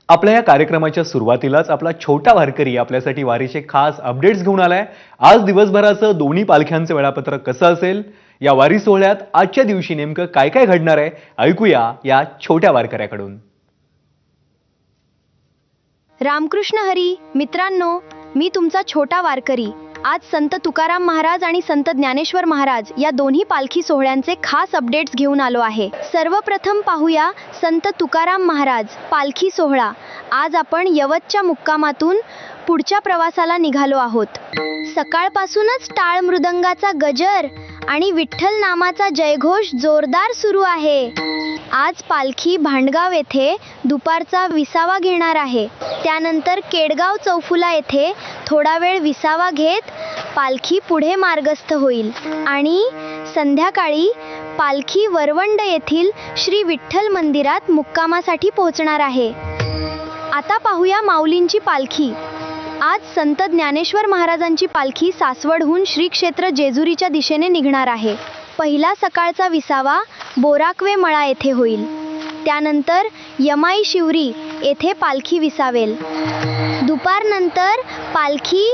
आपल्या या कार्यक्रमाच्या सुरुवातीलाच आपला छोटा वारकरी आपल्यासाठी वारीचे खास अपडेट्स घेऊन आलाय। आज दिवसभराचं दोन्ही पालख्यांचं वेळापत्रक कसं असेल, या वारी सोहळ्यात आजच्या दिवशी नेमकं काय काय घडणार आहे, ऐकूया या छोट्या वारकऱ्याकडून। रामकृष्ण हरी। मित्रांनो, मी तुमचा छोटा वारकरी आज संत तुकाराम महाराज आणि संत ज्ञानेश्वर महाराज या दोन्ही पालखी सोहळ्यांचे खास अपडेट्स घेऊन आलो आहे। सर्वप्रथम पाहूया संत तुकाराम महाराज पालखी सोहळा। आज आपण यवतच्या मुक्कामातून पुढच्या प्रवासाला निघालो आहोत। सकाळपासूनच टाळ मृदंगाचा गजर आणि विठ्ठल नामाचा जयघोष जोरदार सुरू आहे। आज पालखी भांडगाव येथे दुपारचा विसावा घेणार आहे। त्यानंतर केडगाव चौफुला येथे थोडा वेळ विसावा घेत पालखी पुढे मार्गस्थ होईल आणि संध्याकाळी पालखी वरवंड येथील श्री विठ्ठल मंदिरात मुक्कामासाठी पोहोचणार आहे। आता पाहूया माऊलींची पालखी। आज संत ज्ञानेश्वर महाराजांची पालखी सासवडहून श्री क्षेत्र जेजुरीच्या दिशेने निघणार आहे। पहिला सकाळचा विसावा बोराकवे मळा येथे होईल। त्यानंतर यमाई शिवरी येथे पालखी विसावेल। दुपारनंतर पालखी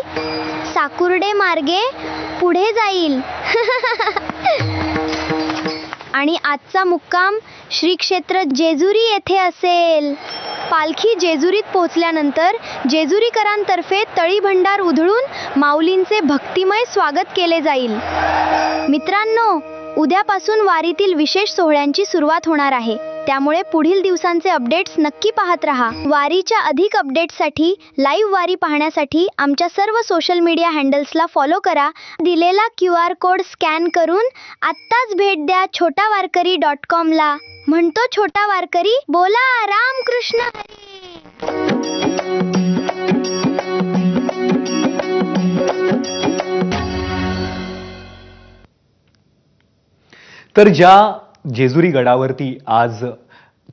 साकुर्डे मार्गे पुढे जाईल आणि आजचा मुक्काम श्री क्षेत्र जेजुरी येथे असेल। पालखी जेजुरीत पोहोचल्यानंतर जेजुरीकरांतर्फे तळी भंडार उधळून माऊलींचे भक्तिमय स्वागत केले जाईल। मित्रांनो, उद्यापासून वारीतील विशेष सोहळ्यांची सुरुवात होणार आहे, त्यामुळे पुढील दिवसांचे अपडेट्स नक्की पाहत रहा। वारीच्या अधिक अपडेट्ससाठी लाईव्ह वारी पाहण्यासाठी आमच्या सर्व सोशल मीडिया हँडल्सला फॉलो करा। दिलेला QR कोड स्कॅन करून आत्ताच भेट द्या छोटावारकरी.com ला। म्हणतो छोटा वारकरी, बोला रामकृष्ण हरी। तर ज्या जेजुरी गडावरती आज